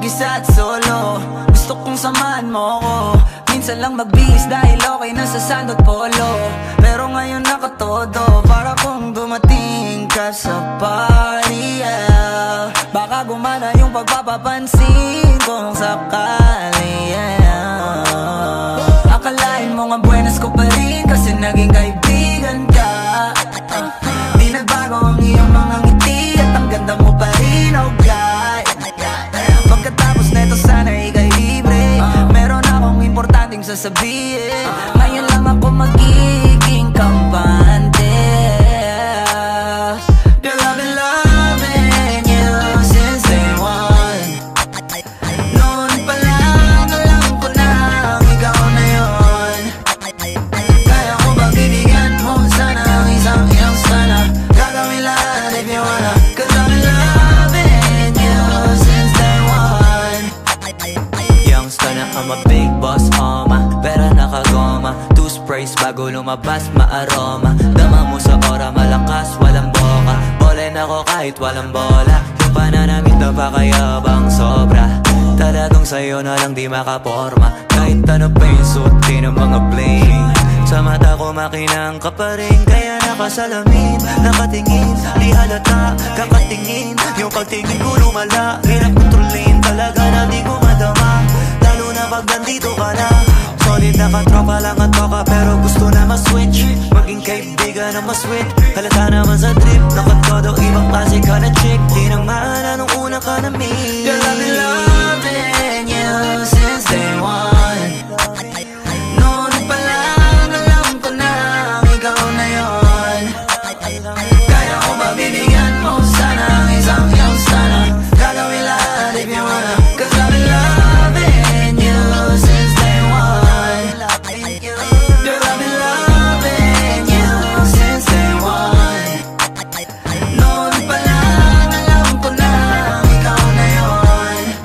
mag-isa at solo. Gusto kong samahan mo ko. Minsan lang magbihis dahil okay na sa sand at polo. Pero ngayon nakatodo, para kung dumating ka sa party, yeah. Baka gumana yung pagpapapansin kung sakali, yeah. Akalain mo nga buenas ko pa rin kasi naging kaibigan ka. Di nagbago ang iyong mga ngiti at ang ganda mo pa rin, oh God. Pagkatapos neto sana ika'y libre. Meron akong importanteng sasabihin. Ngayon lang ako magiging kampante. Girl, I've been loving you since day one. Noon pa lang alam ko na ikaw na yun. Kaya ko ba bibigyan mo sana ang isang iyong sana. Gagawin lahat if you wanna. Cause I've been loving you since day one. Youngster na I'm a big boss, pera nakagoma. Two sprays bago lumabas maaroma. Dama mo sa ora malakas, walang boka. Bolen ako kahit walang bola. Yung pananamit na pakayabang sobra. Talagang sa'yo na lang di makaporma. Kahit ano pa yung suotin ng mga bling. Sa mata ko makinang ka pa rin. Kaya nakasalamin, nakatingin. Di halata, kakatingin. Yung pagtingin ko lumala. Hirap kontrolin talaga na di ko madama. Lalo na pag nandito ka na. Solid na katropa lang at baka pero gusto na ma-switch. Maging kaibigan na ma-sweet. Halata naman sa trip. Nakatodo ibang klase ka na chick. Di nang mahala nung una ka na meet. Girl, I've been loving you since day one. Noon pa lang alam ko na ikaw na yun. Kaya ko ba bibigyan mo sana ang isang iyong sana. Gagawin lahat if you wanna. Cause I've been loving you since day one. Girl, I've been loving you since day one. Noon pa lang alam ko na ikaw na yun.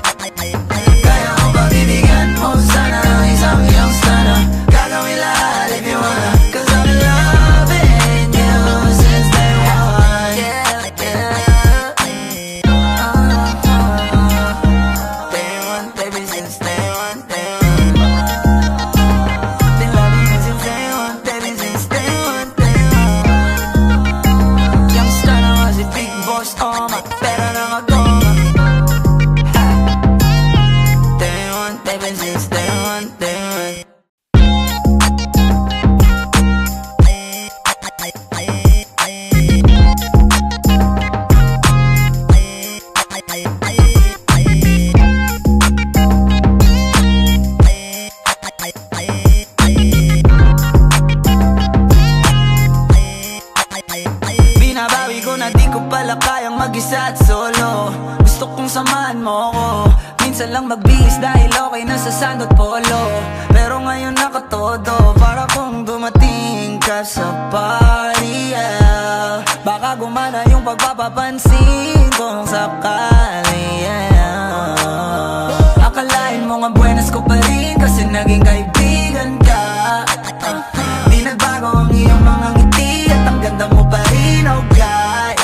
Kaya ko ba bibigyan mo sana ang isang iyong sana. Gagawin lahat if you wanna. Cause I've been loving you since day one. Yeah, yeah. Day one, baby, since day one, day one. Been loving you since day one, baby, since day one, day one. Youngster na nga si Big Boss, pera nakagoma. Day one, baby, since day one, day one. Binabawi ko na di ko pala kayang mag-isa at solo. Gusto kong samahan mo ko. Minsan lang magbihis dahil okay na sa sand at polo. Pero ngayon nakatodo, para kung dumating ka sa party, yeah. Baka gumana yung pagpapapansin kung sakali, yeah. Akalain mo nga buenas ko pa rin kasi naging kaibigan ka. Di nagbago ang iyong mga ngiti at ang ganda mo pa rin, oh God.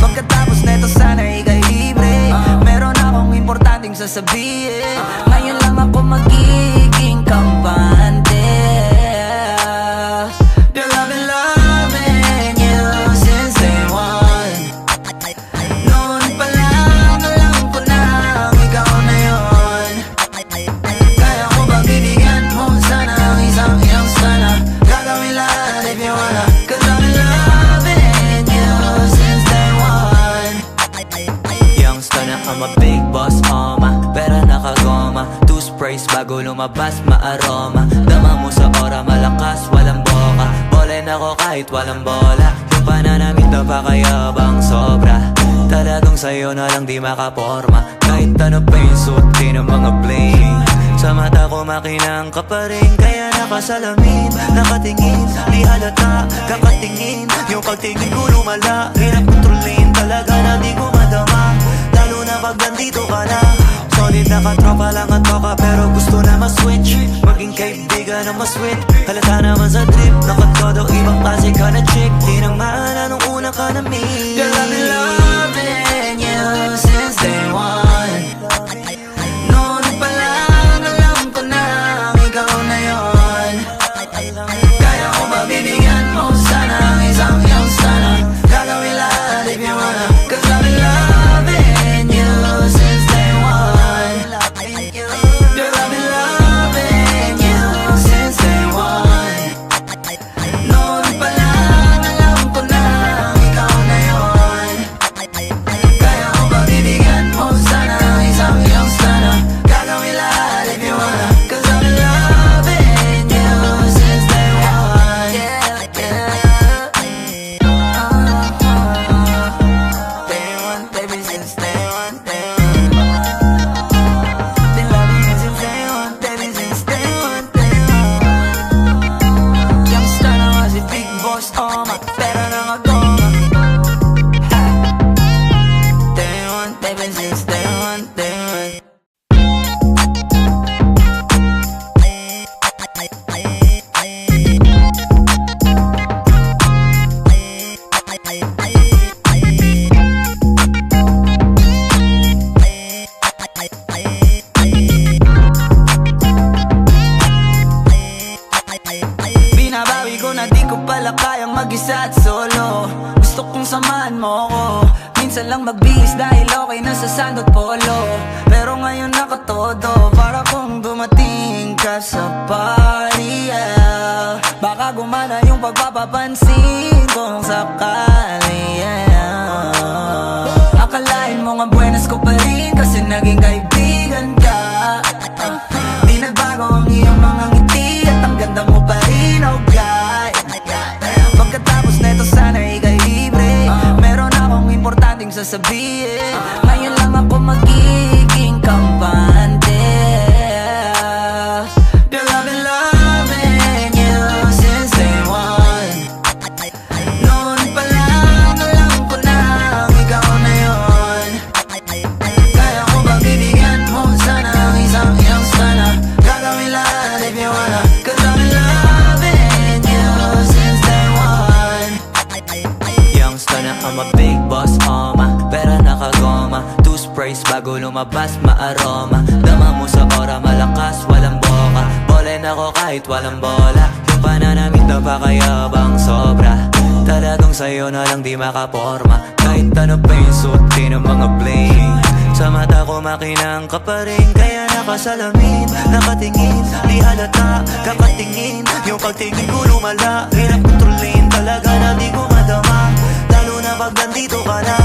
Pagkatapos neto sana ika'y libre. Meron akong importanteng sasabihin. Ngayon lang ako magiging kampante. Girl, I've been loving you since day one. Noon pa lang alam ko na ikaw na yun. Kaya ko ba bibigyan mo sana ang isang iyong sana. Gagawin lahat if you wanna. Cause I've been loving you since day one. Youngster na I'm a big boss, pera nakagoma. Two sprays bago lumabas maaroma. Dama mo sa ora malakas, walang boka. Bolen ako kahit walang bola. Yung pananamit na pakayabang sobra. Talagang sa'yo na lang di makaporma. Kahit ano pa yung suotin ng mga bling. Sa mata ko makinang ka pa rin. Kaya nakasalamin, nakatingin. Di halata, kakatingin. Yung pagtingin ko lumala. Hirap kontrolin talaga na di ko madama. Lalo na pag nandito ka na. Solid na katropa lang at baka pero gusto na ma-switch. Maging kaibigan na ma-sweet. Halata naman sa trip. Nakatodo ibang klase ka na chick. Di nang mahala nung una ka na meet. Girl, I've been loving you since day one. pala kayang mag-isa at solo. Gusto kong samahan mo ko. Minsan lang magbihis dahil okay na sa sand at polo. Pero ngayon nakatodo, para kung dumating ka sa party, yeah. Baka gumana yung pagpapapansin kung sakali, yeah. Akalain mo nga buenas ko pa rin kasi naging kaibigan ka. Di nagbago ang iyong mga ngiti at ang ganda mo pa rin, oh God. Pagkatapos neto sana ika'y libre. Meron akong importanteng sasabihin. Ngayon lang ako magiging kampante. Girl, I've been loving you since day one. Noon pa lang alam ko na ikaw na yun. Kaya ko ba bibigyan mo sana ang isang iyong sana? Gagawin lahat if you wanna. Cause I've been loving you since day one. Youngster na I'm a big boss, pera nakagoma. Two sprays bago lumabas, maaroma. Dama mo sa ora, malakas, walang boka. Bolen ako kahit walang bola. Yung pananamit na pakayabang sobra. Talagang sa'yo na lang di makaporma. Kahit ano pa yung suotin ng mga bling. Sa mata ko makinang ka pa rin. Kaya nakasalamin, nakatingin. Di halata, kakatingin. Yung pagtingin ko lumala. Hirap kontrolin talaga na di ko madama. Lalo na pag nandito ka na.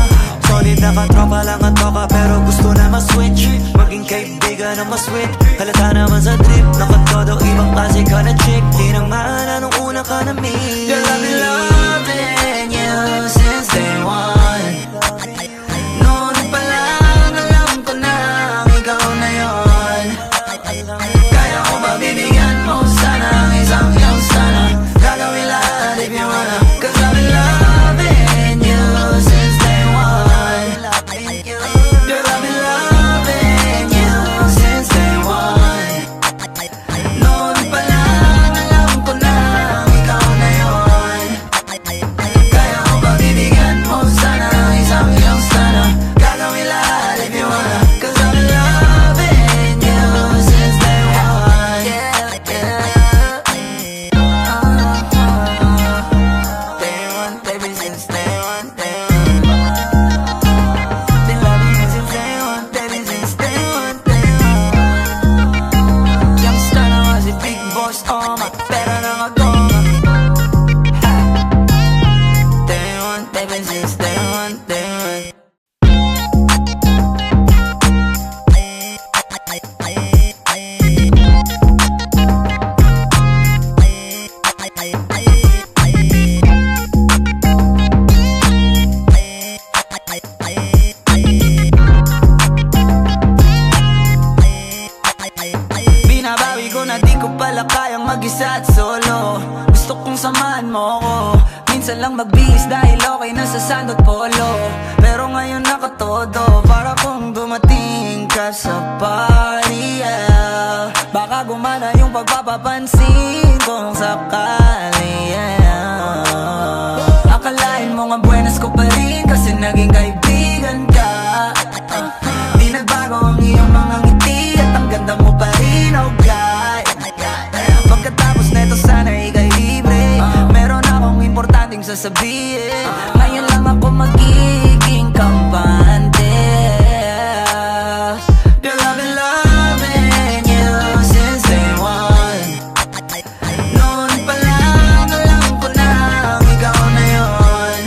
Solid na katropa lang at toka, pero gusto na ma-switch. Maging kaibigan na ma-sweet. Halata naman sa trip, nakatodo ibang klase ka na chick. Di nang maana nung una ka na meet. Girl, I've been loving you since day one. Noon pa lang alam ko na ikaw na yun. Kaya ko ba bibigyan mo sana ang isang iyong sana? Gagawin lahat if you wanna. Cause I've been loving you since day one. Girl, I've been loving you since day one. Noon pa lang alam ko na ikaw na yun. Kaya ko ba bibigyan mo sana ang isang iyong sana? Gagawin lahat if you wanna. Cause I've been loving you since day one. Day one, baby, since day one, day one. Been loving you since day one, baby, since day one, day one. Youngster na nga si Big Boss, pera nakagoma. Day one, baby, since day one, day one. Binabawi ko na di ko pala kayang mag-isa at solo. Gusto kong samahan mo ko. Minsan lang magbihis dahil okay na sa sand at polo. Pero ngayon nakatodo, para kung dumating ka sa party, yeah. Baka gumana yung pagpapapansin kung sakali, yeah. Akalain mo nga buenas ko pa rin kasi naging kaibigan ka. Di nagbago ang iyong mga ngiti at ang ganda mo pa rin, oh God. Pagkatapos neto sana ika'y libre. Meron akong importanteng sasabihin. Ngayon lang ako magiging kampante. Girl, I've been loving you since day one. Noon pa lang alam ko na ikaw na yun.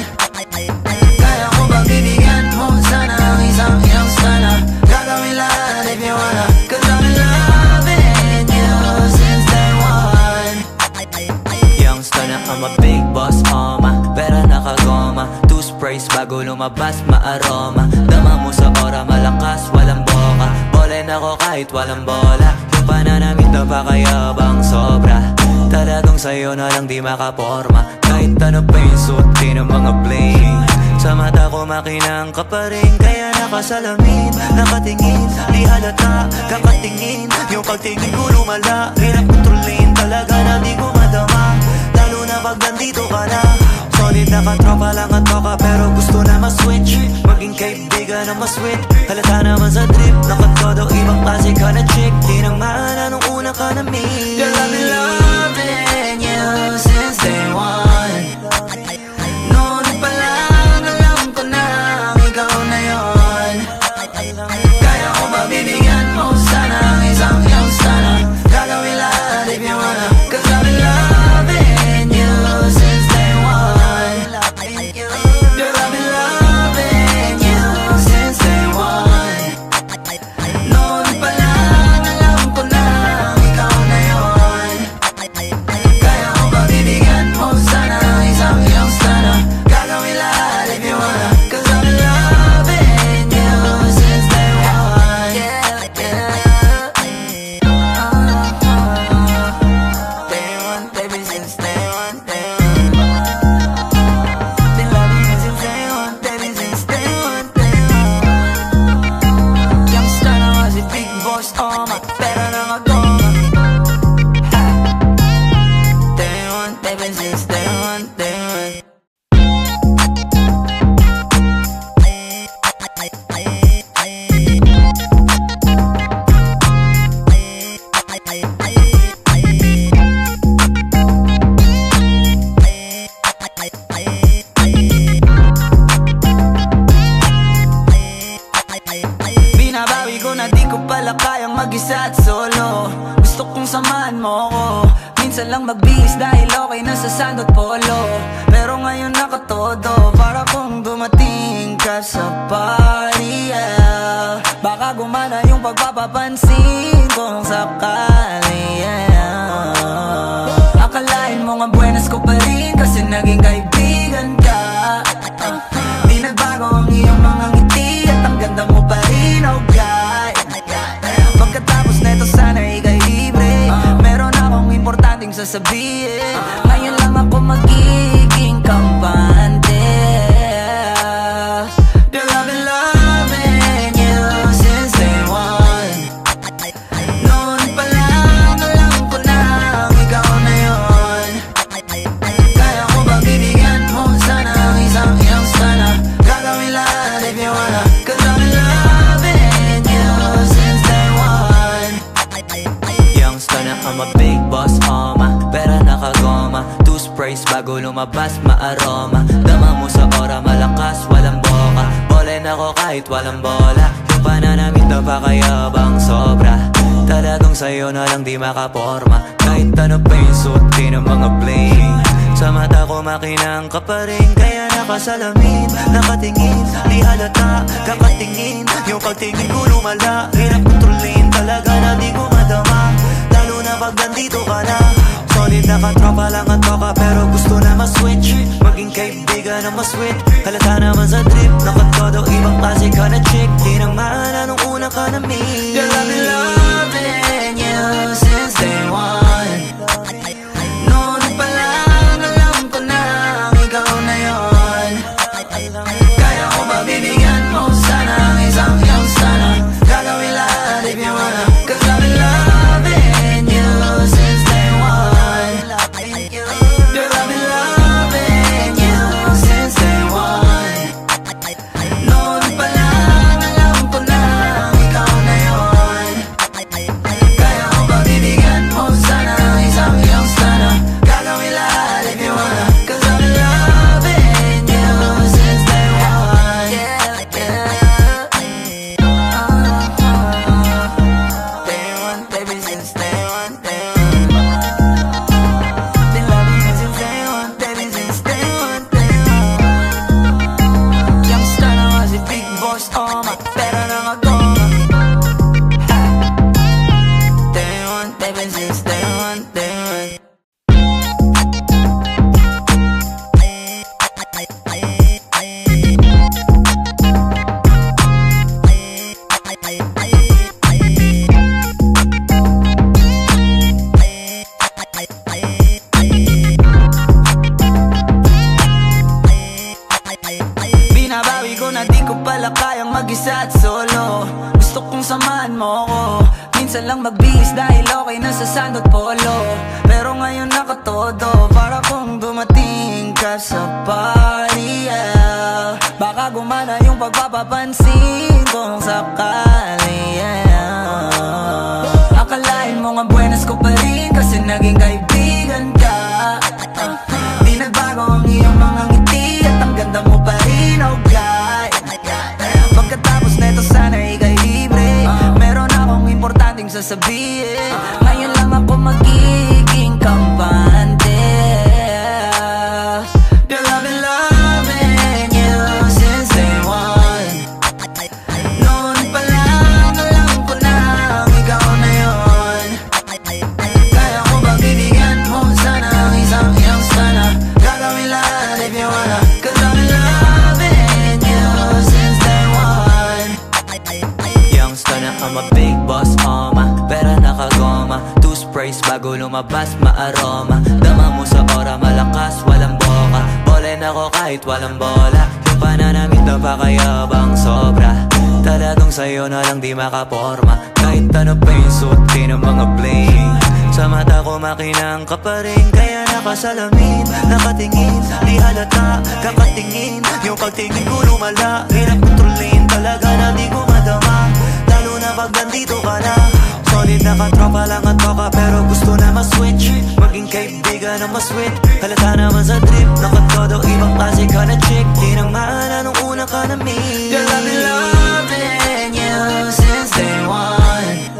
Kaya ko ba bibigyan mo sana ang isang iyong sana? Gagawin lahat if you wanna. Cause I've been loving you since day one. Youngster na I'm a big boss, pera nakagoma. Two sprays bago lumabas, maaroma. Dama mo sa ora, malakas, walang boka. Bolen ako kahit walang bola. Yung pananamit na pakayabang sobra. Talagang sa'yo na lang di makaporma. Kahit ano pa yung suotin ng mga bling. Sa mata ko makinang ka pa rin. Kaya nakasalamin, nakatingin. Di halata, kakatingin. Yung pagtingin ko lumala. Hirap kontrolin talaga na di ko madama. Lalo na pag nandito ka na. Solid na katropa lang at toka, pero gusto na ma-switch. Maging kaibigan na ma-sweet. Halata naman sa trip, nakatodo ibang klase ka na chick. Di nang maana nung una ka na meet. Girl, I've been loving you since day one. mag-isa at solo. Gusto kong samahan mo ko. Minsan lang magbihis dahil okay na sa sand at polo. Pero ngayon nakatodo, para kung dumating ka sa party, yeah. Baka gumana yung pagpapapansin kung sakali, yeah. Akalain mo nga buenas ko pa rin kasi naging kaibigan ka. Di nagbago ang iyong mga ngiti at ang ganda mo pa rin, oh God. Pagkatapos neto sana ikay libre. Meron akong importanteng sasabihin. Ngayon lang ako magiging kampante. Girl, I've been loving you since day one. Noon pa lang alam ko na ikaw na yun. Kaya ko ba bibigyan mo sana ang isang iyong sana? Gagawin lahat if you wanna. Cause I've been loving you since day one. Youngster na I'm a big boss, pera nakagoma, two sprays bago lumabas maaroma. Dama mo sa ora, malakas, walang boka. Bolen ako kahit walang bola. Yung pananamit na pakayabang sobra. Talagang sa'yo na lang di makaporma. Kahit ano pa yung suotin ng mga bling. Sa mata ko makinang ka pa rin. Kaya nakasalamin, nakatingin. Di halata, kakatingin. Yung pagtingin ko lumala. Hirap kontrolin, talaga na di ko madama. Lalo na pag nandito ka na. Solid na katropa lang at toka, pero gusto na ma-switch. Maging kaibigan na ma-sweet. Halata naman sa trip, nakatodo ibang klase ka na chick. Di naman anong una ka na meet. Girl, I've been loving you since day one. Noon pa lang alam ko na ikaw na yun. Kaya ko ba bibigyan mo sana ang isang iyong sana? Gagawin lahat if you wanna. Cause I've been loving you since day one. Girl, I've been loving you since day one. Noon pa lang alam ko na ikaw na yun. Kaya ko ba bibigyan mo sana ang isang iyong sana? Gagawin lahat if you wanna. Cause I've been loving you since day one. Yeah, yeah. Day one, baby, since day one, day one. Been loving you since day one, baby, since day one, day one. Youngster na nga si Big Boss, pera na magoma. Day one, baby, since day one, day one. Binabawi ko na di ko pala kayang mag-isa at solo. Gusto kong samahan mo ko. Minsan lang magbihis dahil okay na sa sand at polo. Pero ngayon nakatodo, para kung dumating ka sa party, yeah. Baka gumana yung pagpapapansin kung sakali, yeah. Akalain mo nga buenas ko pa rin kasi naging kaibigan ka. Di nagbago ang iyong mga ngiti at ang ganda mo pa rin, oh God. Pagkatapos neto sana ikay libre. Meron akong importanteng sasabihin. Ngayon lang ako magiging kampante. Girl, I've been loving you since day one. Noon pa lang alam ko na ikaw na yun. Kaya ko ba bibigyan mo sana ang isang iyong sana? Gagawin lahat if you wanna. Cause I've been loving you since day one. Youngster na I'm a big boss, pera nakagoma, two sprays bago lumabas maaroma. Dama mo sa ora, malakas, walang boka. Bolen ako kahit walang bola. Yung pananamit na pakayabang sobra. Talagang sa'yo na lang di makaporma. Kahit ano pa yung suotin ng mga bling. Sa mata ko makinang ka pa rin. Kaya nakasalamin, nakatingin. Di halata, kakatingin. Yung pagtingin ko lumala. Hirap kontrolin, talaga na di ko madama. Lalo na pag nandito ka na. Solid na katropa lang at toka, pero gusto na ma-switch. Maging kaibigan na ma-sweet. Halata naman sa trip, nakatodo ibang klase ka na chick. Di naman anong una ka na meet. Girl, I've been loving you since day one.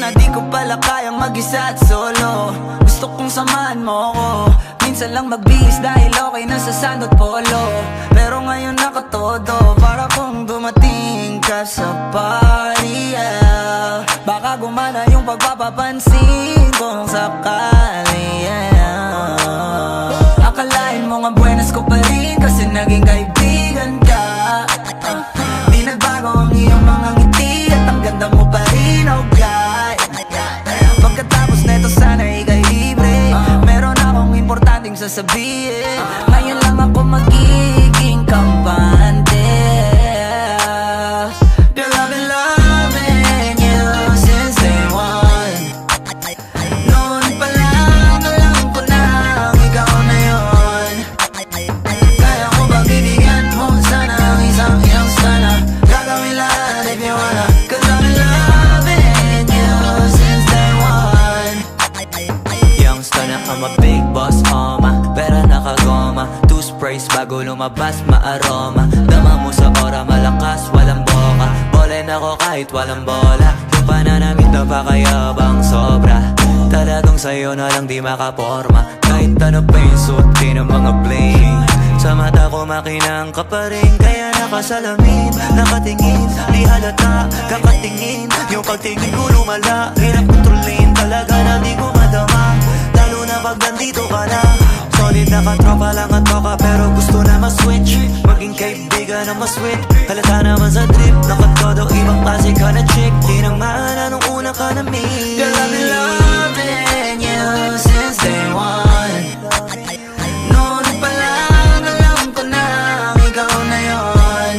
na di ko pala kayang mag-isa at solo. Gusto kong samahan mo ko, minsan lang magbihis dahil okay na sa sand at polo. Pero ngayon nakatodo, para kung dumating ka sa party, yeah. Baka gumana yung pagpapapansin kung sakali, yeah. Akalain mo nga buenas ko pa rin kasi naging kaibigan ka. Di nagbago ang iyong mga ngiti at ang ganda mo pa rin, oh God. Pagkatapos neto sana ika'y libre, meron akong importanteng sasabihin. Ngayon lang ako magiging kampante. Girl, I've been loving you since day one. Noon pa lang alam ko na ikaw na yun. Kaya ko ba bibigyan mo sana ang isang iyong sana? Gagawin lahat if you wanna, 'cause I've been loving you since day one. Youngster na I'm a big boss, pera nakagoma, two sprays bago lumabas maaroma. Dama mo sa ora, malakas, walang boka. Bolen ako kahit walang bola. Yung pananamit na pakayabang sobra. Talagang sa'yo na lang di makaporma. Kahit ano pa yung suot ng mga bling. Sa mata ko makinang ka pa rin, kaya nakasalamin, nakatingin, di halata, kakatingin. Yung pagtingin ko lumala, hirap kontrolin, talaga na di ko madama. Lalo na pag nandito ka na. Solid na katropa lang at baka, pero gusto na ma-switch, maging kaibigan na ma-sweet. Halata naman sa trip, nakatodo, ibang klase ka na chick. Di naman anong una ka na meet. Girl, I've been loving you since day one. Noon pa lang alam ko na ikaw na yun.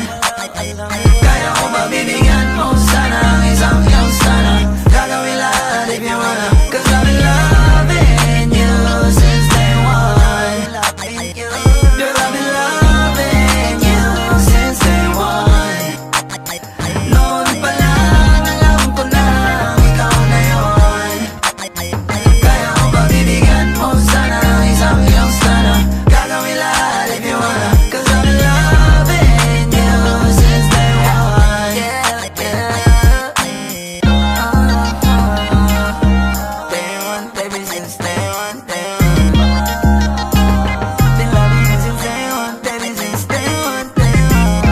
Kaya ko ba bibigyan mo sana ang isang iyong sana? Gagawin lahat if you wanna, 'cause I've been loving you since day one. Girl, I've been loving you since day one. Noon pa lang alam ko na ikaw na yun. Kaya ko ba bibigyan mo sana ang isang iyong sana? Gagawin lahat if you wanna, 'cause I've been loving you since day one. Yeah, yeah. Day one, baby, since day one, day one. Been loving you since day one, baby, since day one, day one.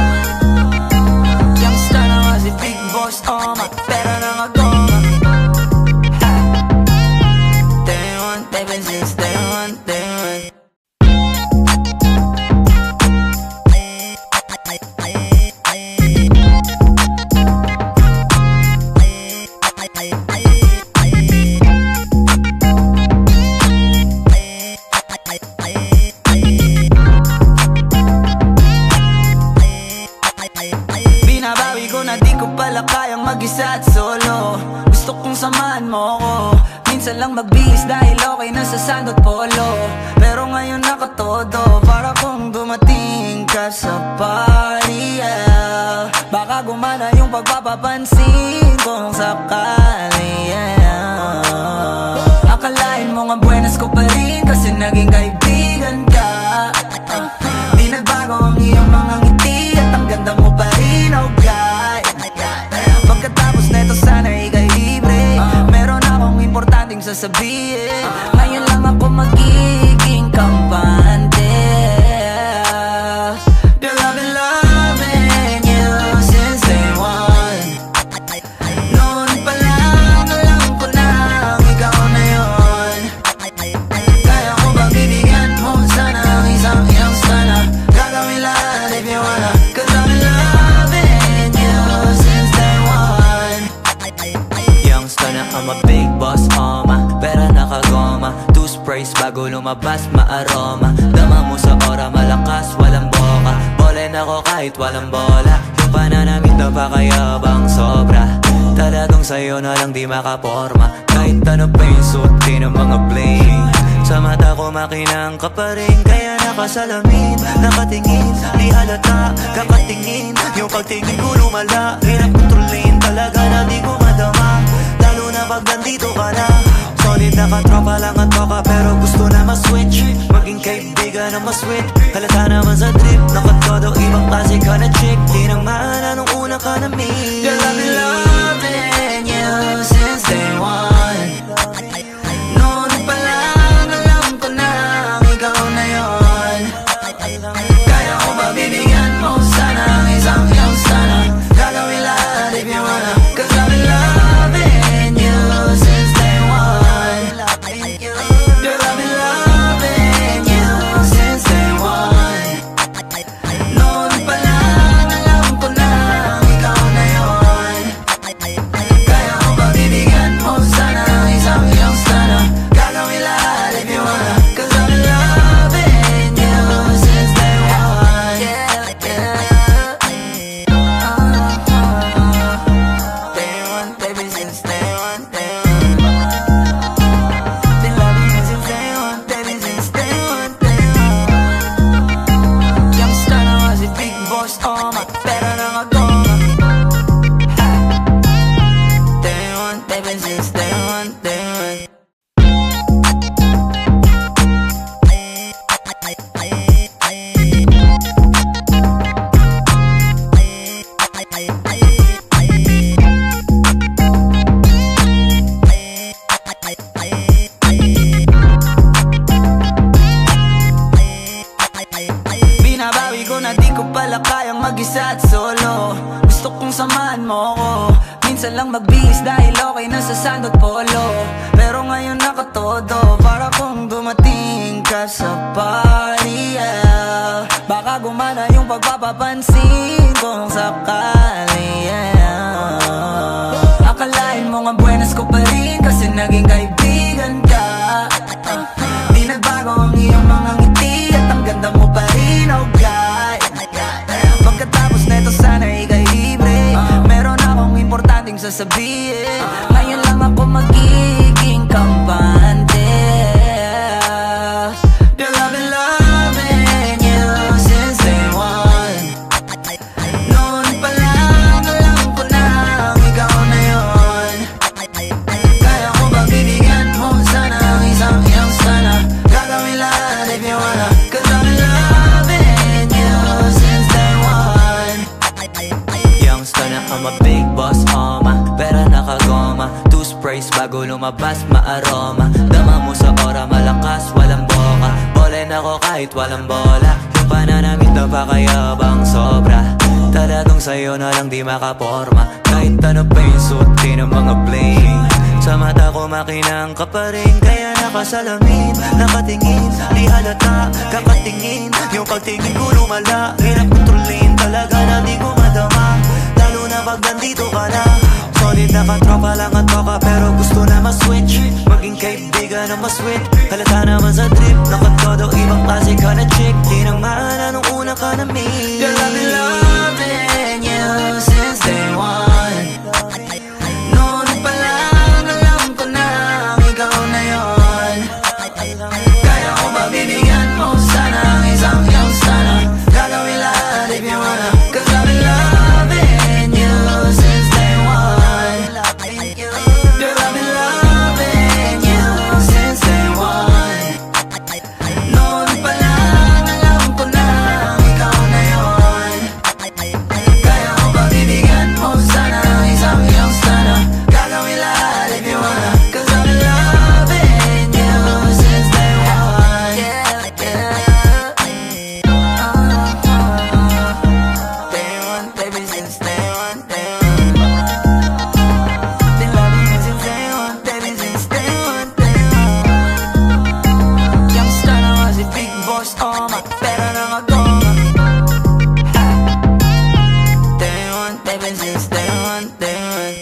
Youngster na nga si Big Boss, pera na nga goma. Day one, baby, since day one, day one. Binabawi ko na di ko pala kayang mag-isa at solo. Gusto kong samahan mo ko, minsan lang magbihis dahil okay na sa sand at polo. Pero ngayon nakatodo, para kung dumating ka sa party, yeah. Baka gumana yung pagpapapansin kung sakali, yeah. Akalain mo nga buenas ko pa rin kasi naging kaibigan ka. Di nagbago ang iyong mga ngiti at ang ganda mo pa rin, oh God. Pagkatapos neto sana ika'y libre, meron akong importanteng sasabihin. Ngayon lang ako magiging kampante. Girl, I've been loving you since day one. Noon pa lang alam ko na ikaw na yun. Kaya ko ba bibigyan mo sana ang isang iyong sana? Gagawin lahat if you wanna, 'cause I've been loving you since day one. Youngster na I'm a big boss, pera nakagoma, two sprays bago lumabas maaroma. Dama mo sa ora, malakas, walang boka. Bolen ako kahit walang bola. Yung pananamit na pakayabang sobra. Talagang sa'yo na lang di makaporma. Kahit ano pa yung suot ng mga bling. Sa mata ko makinang ka pa rin, kaya nakasalamin, nakatingin, di halata, kakatingin. Yung pagtingin ko lumala, hirap kontrolin, talaga na di ko madama. Lalo na pag nandito ka na. Solid na katropa lang at baka, pero gusto na ma-switch, maging kaibigan na ma-sweet. Halata naman sa trip, nakatodo, ibang klase ka na chick. Di naman anong una ka na meet. Girl, I've been loving you since day one. day one, day one. Binabawi ko na di ko pala kayang mag-isa at solo. Gusto kong samahan mo ko. Minsan lang magbihis dahil okay na sa sand at polo. Pero ngayon nakatodo, para kung dumating ka sa party, yeah. Baka gumana yung pagpapapansin kung sakali, yeah. Akalain mo nga buenas ko pa rin kasi naging kaibigan ka. Di nagbago ang iyong mga ngiti at ang ganda mo pa rin, oh God. Pagkatapos neto sana ika'y libre. Meron akong importanteng sasabihin. Ngayon lang ako magiging kampante. Girl, I've been loving you since day one. Noon pa lang alam ko na ikaw na yun. Kaya ko ba bibigyan mo sana ang isang iyong sana? Gagawin lahat if you wanna. Cause I've been loving you since day one. Youngster na I'm a big boss, pera nakagoma. Two sprays bago lumabas, maaroma. Dama mo sa ora, malakas, walang boka. Bolen ako kahit walang bola. Yung pananamit na pakayabang sobra. Talagang sa'yo na lang di makaporma. Kahit ano pa yung suotin ng mga bling. Sa mata ko makinang ka pa rin. Kaya nakasalamin, nakatingin. Di halata, kakatingin. Yung pagtingin ko lumala. Hirap kontrolin talaga na di ko madama. Lalo na pag nandito ka na. Solid na katropa lang at toka, pero gusto na ma-switch. Maging kaibigan na ma-sweet. Halata naman sa trip, nakatodo ibang klase ka na chick. Di nang maala nung una ka na meet. Girl, I've been loving you since day one. Noon pa lang alam ko na ikaw na yun. Kaya ko ba bibigyan mo sana ang isang iyong sana? Gagawin lahat if you wanna. Cause I've been loving you since day one. Girl, I've been loving you since day one. Noon pa lang alam ko na ikaw na yun. Kaya ko ba bibigyan mo sana ang isang iyong sana? Gagawin lahat if you wanna. Cause I've been loving you since day one. Yeah, yeah. Day one, baby, since day one, day one. Been loving you since day one, baby, since day one, day one. Youngster na nga si Big Boss, pera nakagoma. Day one, baby, since day one, day one.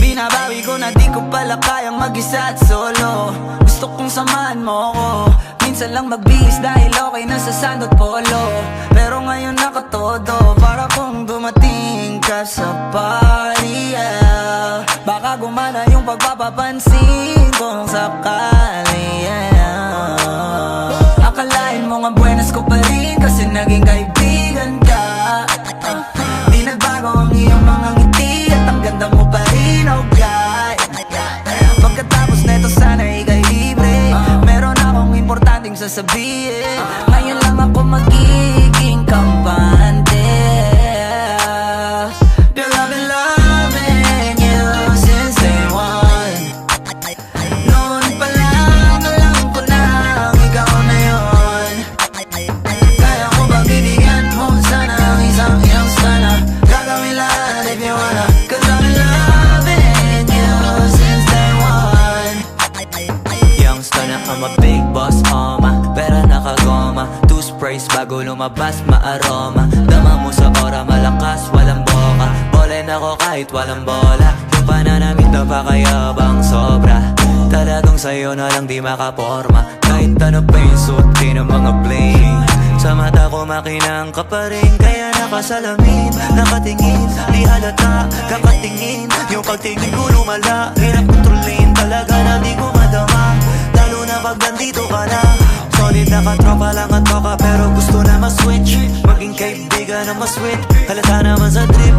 Binabawi ko na di ko pala kayang mag-isa at solo. Gusto kong samahan mo ko. Minsan lang magbihis dahil okay na sa sand at polo. Pero ngayon nakatodo, para kung dumating ka sa party, yeah. Baka gumana yung pagpapapansin kung sakali, yeah. Akalain mo nga buenas ko pa rin kasi naging kaibigan ka. Di nagbago ang iyong mga ngiti at ang ganda mo pa rin, oh God. Pagkatapos neto sana ika'y libre. Meron akong importanteng sasabihin. Ngayon lang ako magiging kampante. Girl, I've been loving you since day one. Noon pa lang alam ko na ikaw na yun. Kaya ko ba bibigyan mo sana ang isang iyong sana? Gagawin lahat if you wanna. Cause I've been loving you since day one. Youngster na I'm a big boss, pera nakagoma. Two sprays bago lumabas, maaroma. Dama mo sa ora, malakas, walang boka. Bolen ako kahit walang bola. Yung pananamit na pakayabang sobra. Talagang sa'yo na lang di makaporma. Kahit ano pa yung suotin ng mga bling. Sa mata ko makinang ka pa rin, kaya nakasalamin, nakatingin, di halata, kakatingin. Yung pagtingin ko lumala, hirap kontrolin, talaga na di ko madama. Lalo na pag nandito ka na. Solid na katropa lang at baka, pero gusto na mas-switch, maging kaibigan na mas-sweet. Halata naman sa trip,